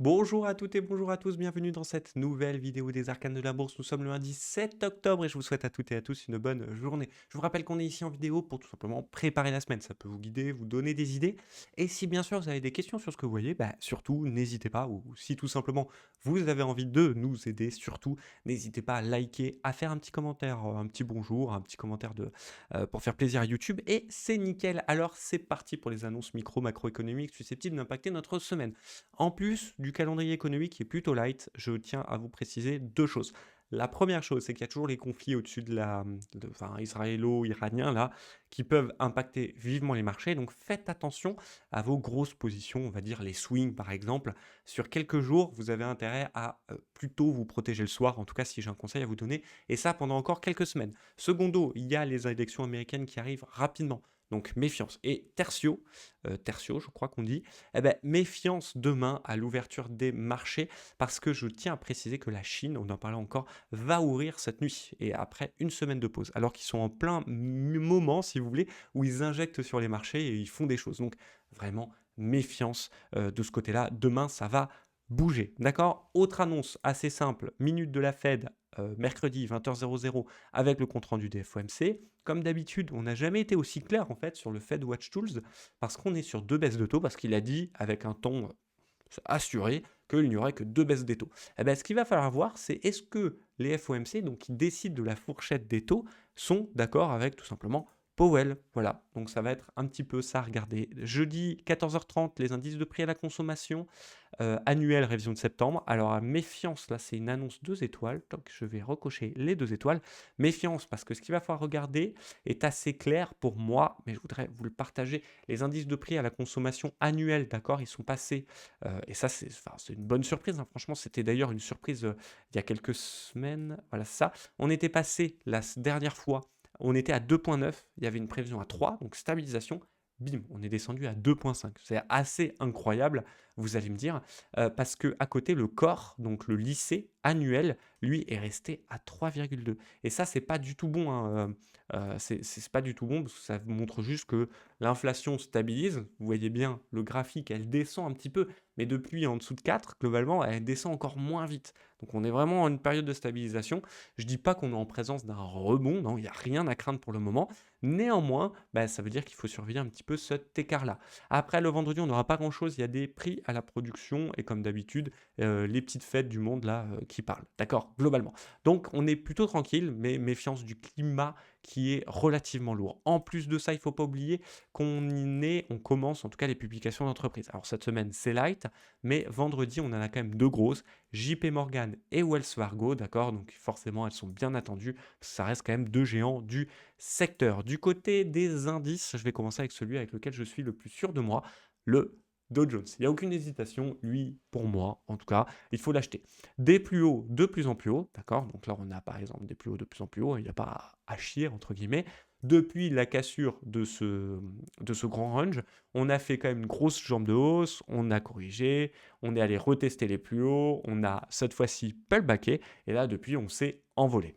Bonjour à toutes et bonjour à tous, bienvenue dans cette nouvelle vidéo des arcanes de la bourse. Nous sommes le lundi 7 octobre et je vous souhaite à toutes et à tous une bonne journée. Je vous rappelle qu'on est ici en vidéo pour tout simplement préparer la semaine. Ça peut vous guider, vous donner des idées. Et si bien sûr vous avez des questions sur ce que vous voyez, surtout n'hésitez pas. Ou si tout simplement vous avez envie de nous aider, surtout n'hésitez pas à liker, à faire un petit commentaire, un petit bonjour, un petit commentaire pour faire plaisir à YouTube. Et c'est nickel. Alors c'est parti pour les annonces macroéconomiques susceptibles d'impacter notre semaine. En plus du calendrier économique qui est plutôt light, je tiens à vous préciser 2 choses. La première chose, c'est qu'il y a toujours les conflits au-dessus enfin, israélo-iraniens là, qui peuvent impacter vivement les marchés. Donc faites attention à vos grosses positions, on va dire les swings par exemple. Sur quelques jours, vous avez intérêt à plutôt vous protéger le soir, en tout cas si j'ai un conseil à vous donner, et ça pendant encore quelques semaines. Secondo, il y a les élections américaines qui arrivent rapidement. Donc méfiance. Et tertio, je crois qu'on dit, eh ben, méfiance demain à l'ouverture des marchés parce que je tiens à préciser que la Chine, on en parlait encore, va ouvrir cette nuit et après une semaine de pause. Alors qu'ils sont en plein moment, si vous voulez, où ils injectent sur les marchés et ils font des choses. Donc vraiment, méfiance de ce côté-là. Demain, ça va bouger. D'accord. Autre annonce assez simple, minute de la Fed, mercredi 20h00 avec le compte-rendu des FOMC. Comme d'habitude, on n'a jamais été aussi clair en fait sur le Fed Watch Tools parce qu'on est sur 2 baisses de taux, parce qu'il a dit avec un ton assuré qu'il n'y aurait que 2 baisses des taux. Eh ben, ce qu'il va falloir voir, c'est est-ce que les FOMC, donc qui décident de la fourchette des taux, sont d'accord avec tout simplement Powell. Voilà, donc ça va être un petit peu ça à regarder. Jeudi 14h30, les indices de prix à la consommation annuel révision de septembre. Alors à méfiance, là c'est une annonce 2 étoiles, donc je vais recocher les 2 étoiles. Méfiance parce que ce qu'il va falloir regarder est assez clair pour moi, mais je voudrais vous le partager. Les indices de prix à la consommation annuelle, d'accord, ils sont passés, et ça c'est une bonne surprise, hein. Franchement c'était d'ailleurs une surprise il y a quelques semaines, voilà ça. On était passé la dernière fois, on était à 2,9, il y avait une prévision à 3, donc stabilisation. Bim, on est descendu à 2,5. C'est assez incroyable, vous allez me dire, parce que à côté, le corps, donc le lycée annuel, lui, est resté à 3,2. Et ça, c'est pas du tout bon, hein, c'est pas du tout bon parce que ça montre juste que l'inflation stabilise. Vous voyez bien, le graphique, elle descend un petit peu, mais depuis en dessous de 4, globalement, elle descend encore moins vite. Donc on est vraiment en une période de stabilisation. Je dis pas qu'on est en présence d'un rebond, non, il n'y a rien à craindre pour le moment. Néanmoins, ça veut dire qu'il faut surveiller un petit peu cet écart-là. Après, le vendredi, on n'aura pas grand-chose. Il y a des prix à la production et comme d'habitude, les petites fêtes du monde là qui parlent. D'accord, globalement. Donc, on est plutôt tranquille, mais méfiance du climat qui est relativement lourd. En plus de ça, il ne faut pas oublier on commence en tout cas les publications d'entreprise. Alors cette semaine, c'est light, mais vendredi, on en a quand même deux grosses, JP Morgan et Wells Fargo, d'accord. Donc forcément, elles sont bien attendues, parce que ça reste quand même deux géants du secteur. Du côté des indices, je vais commencer avec celui avec lequel je suis le plus sûr de moi, le Dow Jones. Il n'y a aucune hésitation, lui, pour moi, en tout cas, il faut l'acheter. Des plus hauts, de plus en plus hauts, d'accord. Donc là, on a par exemple des plus hauts de plus en plus hauts, il n'y a pas à chier, entre guillemets. Depuis la cassure de ce grand range, on a fait quand même une grosse jambe de hausse, on a corrigé, on est allé retester les plus hauts, on a cette fois-ci pullbacké, et là, depuis, on s'est envolé.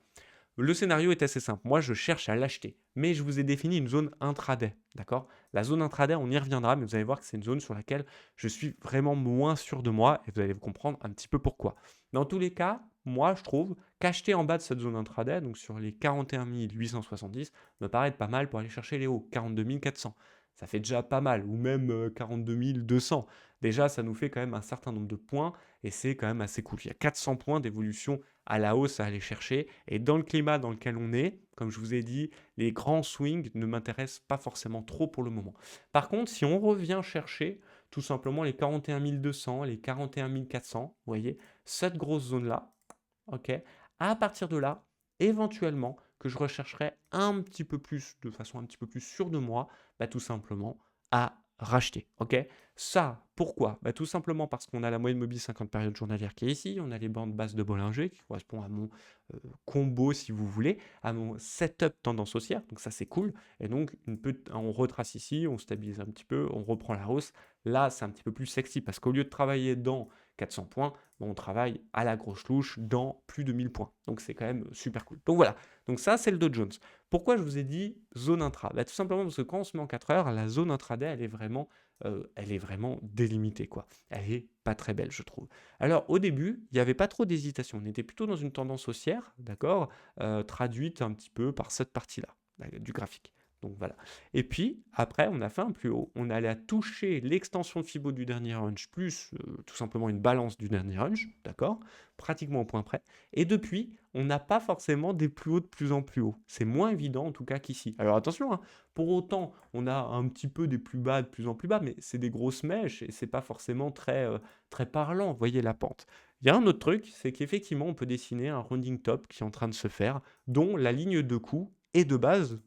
Le scénario est assez simple. Moi, je cherche à l'acheter. Mais je vous ai défini une zone intraday. D'accord. La zone intraday, on y reviendra, mais vous allez voir que c'est une zone sur laquelle je suis vraiment moins sûr de moi et vous allez comprendre un petit peu pourquoi. Dans tous les cas, moi, je trouve qu'acheter en bas de cette zone intraday, donc sur les 41 870, me paraît être pas mal pour aller chercher les hauts, 42 400. Ça fait déjà pas mal, ou même 42 200. Déjà, ça nous fait quand même un certain nombre de points et c'est quand même assez cool. Il y a 400 points d'évolution à la hausse à aller chercher. Et dans le climat dans lequel on est, comme je vous ai dit, les grands swings ne m'intéressent pas forcément trop pour le moment. Par contre, si on revient chercher tout simplement les 41 200, les 41 400, vous voyez, cette grosse zone-là, ok, à partir de là, éventuellement, que je rechercherai un petit peu plus, de façon un petit peu plus sûre de moi, tout simplement à racheter. Ok. Ça, pourquoi? Tout simplement parce qu'on a la moyenne mobile 50 périodes journalières qui est ici, on a les bandes basses de Bollinger qui correspondent à mon combo, si vous voulez, à mon setup tendance haussière, donc ça c'est cool, et donc on retrace ici, on stabilise un petit peu, on reprend la hausse, là c'est un petit peu plus sexy, parce qu'au lieu de travailler dans 400 points, on travaille à la grosse louche dans plus de 1000 points, donc c'est quand même super cool. Donc voilà, donc ça c'est le Dow Jones. Pourquoi je vous ai dit zone intra? Tout simplement parce que quand on se met en 4 heures, la zone intraday, elle est vraiment elle est vraiment délimitée, quoi. Elle est pas très belle, je trouve. Alors, au début, il y avait pas trop d'hésitation. On était plutôt dans une tendance haussière, d'accord? Traduite un petit peu par cette partie-là, du graphique. Donc voilà. Et puis, après, on a fait un plus haut. On allait à toucher l'extension de Fibo du dernier range, plus tout simplement une balance du dernier range, d'accord? Pratiquement au point près. Et depuis, on n'a pas forcément des plus hauts de plus en plus hauts. C'est moins évident en tout cas qu'ici. Alors attention, hein, pour autant, on a un petit peu des plus bas de plus en plus bas, mais c'est des grosses mèches et c'est pas forcément très parlant. Vous voyez la pente. Il y a un autre truc, c'est qu'effectivement, on peut dessiner un rounding top qui est en train de se faire, dont la ligne de coup est de base,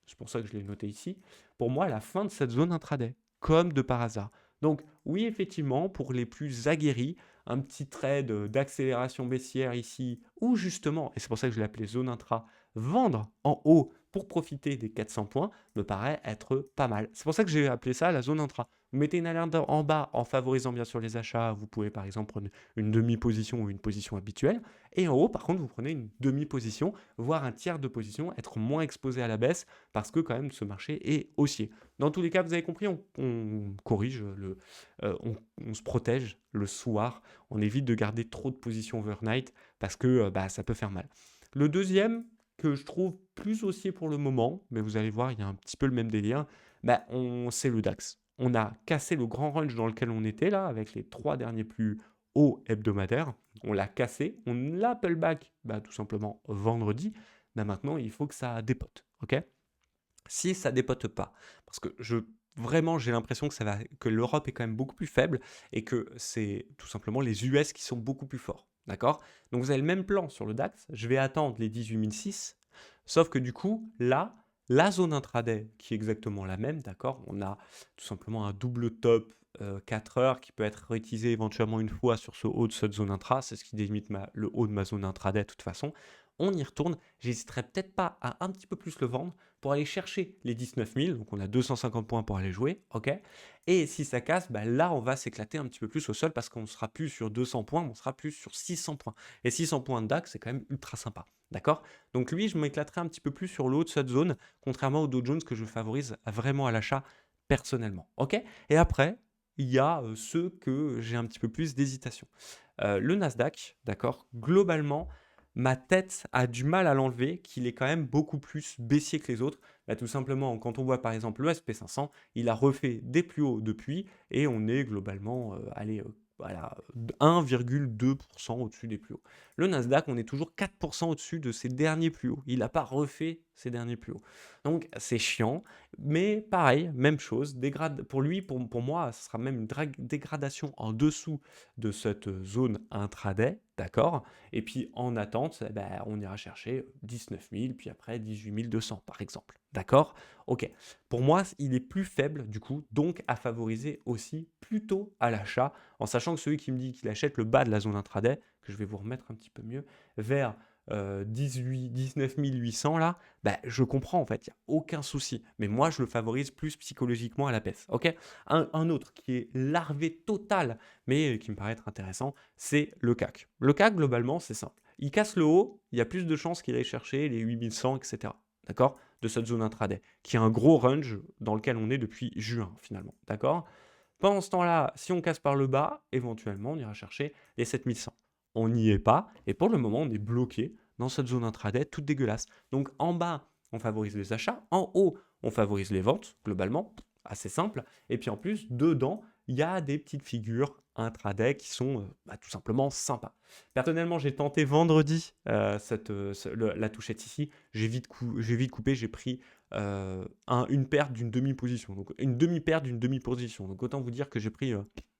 c'est pour ça que je l'ai noté ici, pour moi, la fin de cette zone intraday, comme de par hasard. Donc oui, effectivement, pour les plus aguerris, un petit trade d'accélération baissière ici, ou justement, et c'est pour ça que je l'ai appelé zone intra, vendre en haut pour profiter des 400 points, me paraît être pas mal. C'est pour ça que j'ai appelé ça la zone intra. Vous mettez une alerte en bas en favorisant bien sûr les achats, vous pouvez par exemple prendre une demi-position ou une position habituelle, et en haut par contre vous prenez une demi-position, voire un tiers de position, être moins exposé à la baisse, parce que quand même ce marché est haussier. Dans tous les cas, vous avez compris, on corrige, on se protège le soir, on évite de garder trop de positions overnight parce que bah, ça peut faire mal. Le deuxième, que je trouve plus haussier pour le moment, mais vous allez voir, il y a un petit peu le même délire, bah, c'est le DAX. On a cassé le grand range dans lequel on était là, avec les 3 derniers plus hauts hebdomadaires. On l'a cassé, on l'a pullback bah, tout simplement vendredi. Bah, maintenant, il faut que ça dépote. Ok, si ça dépote pas, parce que vraiment j'ai l'impression que l'Europe est quand même beaucoup plus faible et que c'est tout simplement les US qui sont beaucoup plus forts, d'accord? Donc vous avez le même plan sur le DAX, je vais attendre les 18006, sauf que du coup là, la zone intraday qui est exactement la même, d'accord? On a tout simplement un double top 4 heures qui peut être réutilisé éventuellement une fois sur ce haut de cette zone intra, c'est ce qui délimite le haut de ma zone intraday de toute façon. On y retourne, j'hésiterai peut-être pas à un petit peu plus le vendre pour aller chercher les 19 000, donc on a 250 points pour aller jouer, ok. Et si ça casse, bah là on va s'éclater un petit peu plus au sol parce qu'on ne sera plus sur 200 points, on sera plus sur 600 points. Et 600 points de DAX, c'est quand même ultra sympa, d'accord. Donc lui, je m'éclaterai un petit peu plus sur le haut de cette zone, contrairement au Dow Jones que je favorise vraiment à l'achat personnellement, ok. Et après, il y a ceux que j'ai un petit peu plus d'hésitation. Le Nasdaq, d'accord, globalement, ma tête a du mal à l'enlever, qu'il est quand même beaucoup plus baissier que les autres. Bah, tout simplement, quand on voit par exemple le SP500, il a refait des plus hauts depuis et on est globalement voilà, 1,2% au-dessus des plus hauts. Le Nasdaq, on est toujours 4% au-dessus de ses derniers plus hauts. Il n'a pas refait ses derniers plus hauts. Donc c'est chiant, mais pareil, même chose. Pour lui, pour moi, ce sera même une dégradation en dessous de cette zone intraday, d'accord? Et puis en attente, eh ben, on ira chercher 19 000, puis après 18 200 par exemple. D'accord? Ok. Pour moi, il est plus faible du coup, donc à favoriser aussi plutôt à l'achat, en sachant que celui qui me dit qu'il achète le bas de la zone intraday, que je vais vous remettre un petit peu mieux, vers 19 800 là, bah, je comprends en fait, il n'y a aucun souci. Mais moi, je le favorise plus psychologiquement à la baisse. Ok? Un autre qui est larvé total, mais qui me paraît être intéressant, c'est le CAC. Le CAC, globalement, c'est simple. Il casse le haut, il y a plus de chances qu'il aille chercher les 8100, etc. D'accord? De cette zone intraday, qui est un gros range dans lequel on est depuis juin, finalement. D'accord? Pendant ce temps-là, si on casse par le bas, éventuellement, on ira chercher les 7100. On n'y est pas, et pour le moment, on est bloqué dans cette zone intraday toute dégueulasse. Donc en bas, on favorise les achats, en haut, on favorise les ventes, globalement, assez simple, et puis en plus, dedans, il y a des petites figures intraday qui sont bah, tout simplement sympas. Personnellement, j'ai tenté vendredi la touchette ici, j'ai vite coupé, j'ai pris une perte d'une demi-position, donc une demi-perte d'une demi-position. Donc autant vous dire que j'ai pris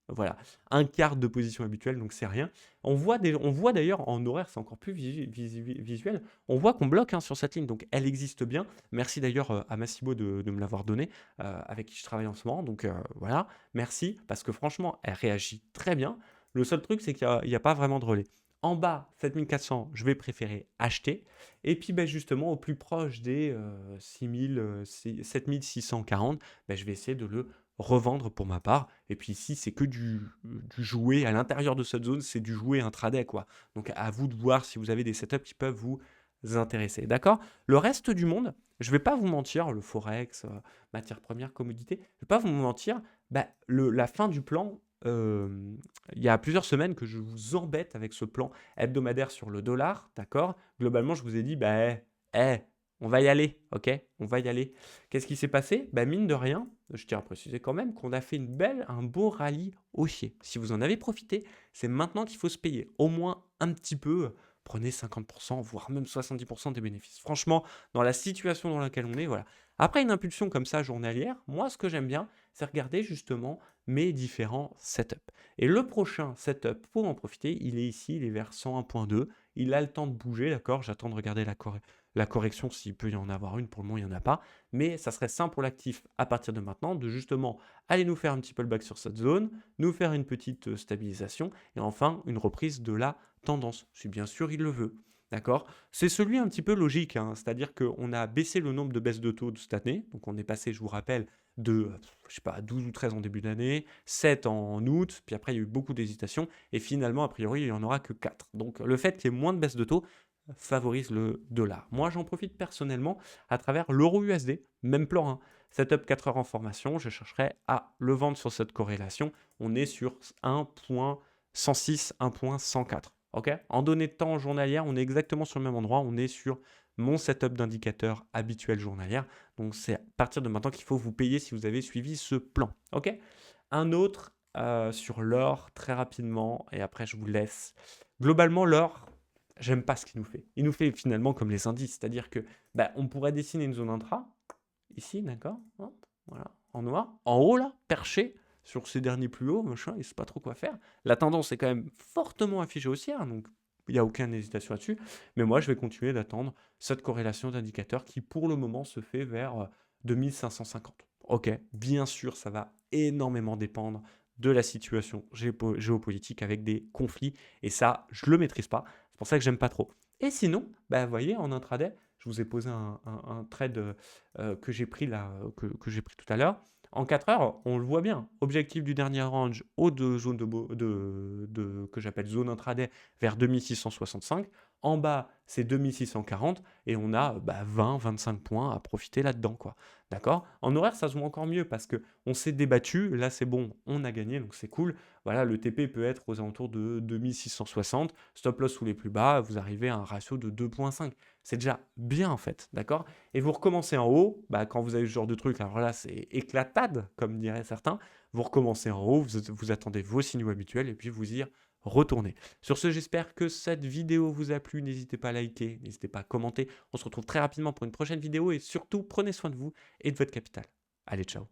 voilà, un quart de position habituelle, donc c'est rien. On voit d'ailleurs en horaire, c'est encore plus visuel, on voit qu'on bloque hein, sur cette ligne, donc elle existe bien. Merci d'ailleurs à Massibo de me l'avoir donné, avec qui je travaille en ce moment. Donc voilà, merci, parce que franchement, elle réagit très bien. Le seul truc, c'est qu'il n'y a pas vraiment de relais. En bas, 7400, je vais préférer acheter. Et puis ben, justement, au plus proche des 7640, ben, je vais essayer de le revendre pour ma part. Et puis ici, c'est que du jouet à l'intérieur de cette zone, c'est du jouet intraday, quoi. Donc à vous de voir si vous avez des setups qui peuvent vous intéresser. D'accord? Le reste du monde, je vais pas vous mentir, le forex, matières premières, commodités, je vais pas vous mentir, Bah, la fin du plan, il y a plusieurs semaines que je vous embête avec ce plan hebdomadaire sur le dollar, d'accord? Globalement, je vous ai dit: «Bah, on va y aller, OK? On va y aller». Qu'est-ce qui s'est passé? Bah, mine de rien, je tiens à préciser quand même qu'on a fait un beau rallye haussier. Si vous en avez profité, c'est maintenant qu'il faut se payer, au moins un petit peu, prenez 50 voire même 70 des bénéfices. Franchement, dans la situation dans laquelle on est, voilà. Après une impulsion comme ça journalière, moi, ce que j'aime bien, c'est regarder justement mes différents setups. Et le prochain setup, pour en profiter, il est ici, il est vers 101.2. Il a le temps de bouger, d'accord? J'attends de regarder la correction s'il peut y en avoir une. Pour le moment, il n'y en a pas. Mais ça serait simple pour l'actif à partir de maintenant de justement aller nous faire un petit peu le back sur cette zone, nous faire une petite stabilisation et enfin une reprise de la tendance, si bien sûr il le veut. D'accord? C'est celui un petit peu logique, hein, c'est-à-dire qu'on a baissé le nombre de baisses de taux de cette année. Donc on est passé, je vous rappelle, de, je sais pas, 12 ou 13 en début d'année, 7 en août, puis après il y a eu beaucoup d'hésitations, et finalement, a priori, il n'y en aura que 4. Donc le fait qu'il y ait moins de baisse de taux favorise le dollar. Moi, j'en profite personnellement à travers l'euro USD, même plan, hein. Setup 4 heures en formation, je chercherai à le vendre sur cette corrélation. On est sur 1.106, 1.104. Ok? En données de temps journalière, on est exactement sur le même endroit. On est sur mon setup d'indicateur habituel journalière. Donc, c'est à partir de maintenant qu'il faut vous payer si vous avez suivi ce plan. Ok? Un autre sur l'or, très rapidement, et après je vous laisse. Globalement, l'or, j'aime pas ce qu'il nous fait. Il nous fait finalement comme les indices, c'est-à-dire que bah, on pourrait dessiner une zone intra, ici, d'accord? Hop, voilà, en noir. En haut, là, perché sur ces derniers plus hauts, machin, il ne sait pas trop quoi faire. La tendance est quand même fortement affichée haussière, donc il n'y a aucune hésitation là-dessus. Mais moi, je vais continuer d'attendre cette corrélation d'indicateurs qui, pour le moment, se fait vers 2550. Ok, bien sûr, ça va énormément dépendre de la situation géopolitique avec des conflits, et ça, je ne le maîtrise pas. C'est pour ça que j'aime pas trop. Et sinon, bah, vous voyez, en intraday, je vous ai posé un trade que j'ai pris là, que j'ai pris tout à l'heure. En 4 heures, on le voit bien. Objectif du dernier range, haut de zone que j'appelle zone intraday vers 2665. En bas, c'est 2640 et on a 20-25 points à profiter là-dedans, quoi. D'accord? En horaire, ça se voit encore mieux parce que on s'est débattu. Là, c'est bon, on a gagné, donc c'est cool. Voilà, le TP peut être aux alentours de 2660. Stop loss sous les plus bas, vous arrivez à un ratio de 2,5. C'est déjà bien en fait, d'accord? Et vous recommencez en haut, quand vous avez ce genre de truc, alors là c'est éclatade, comme diraient certains, vous recommencez en haut, vous attendez vos signaux habituels et puis vous y retournez. Sur ce, j'espère que cette vidéo vous a plu, n'hésitez pas à liker, n'hésitez pas à commenter, on se retrouve très rapidement pour une prochaine vidéo et surtout prenez soin de vous et de votre capital. Allez, ciao!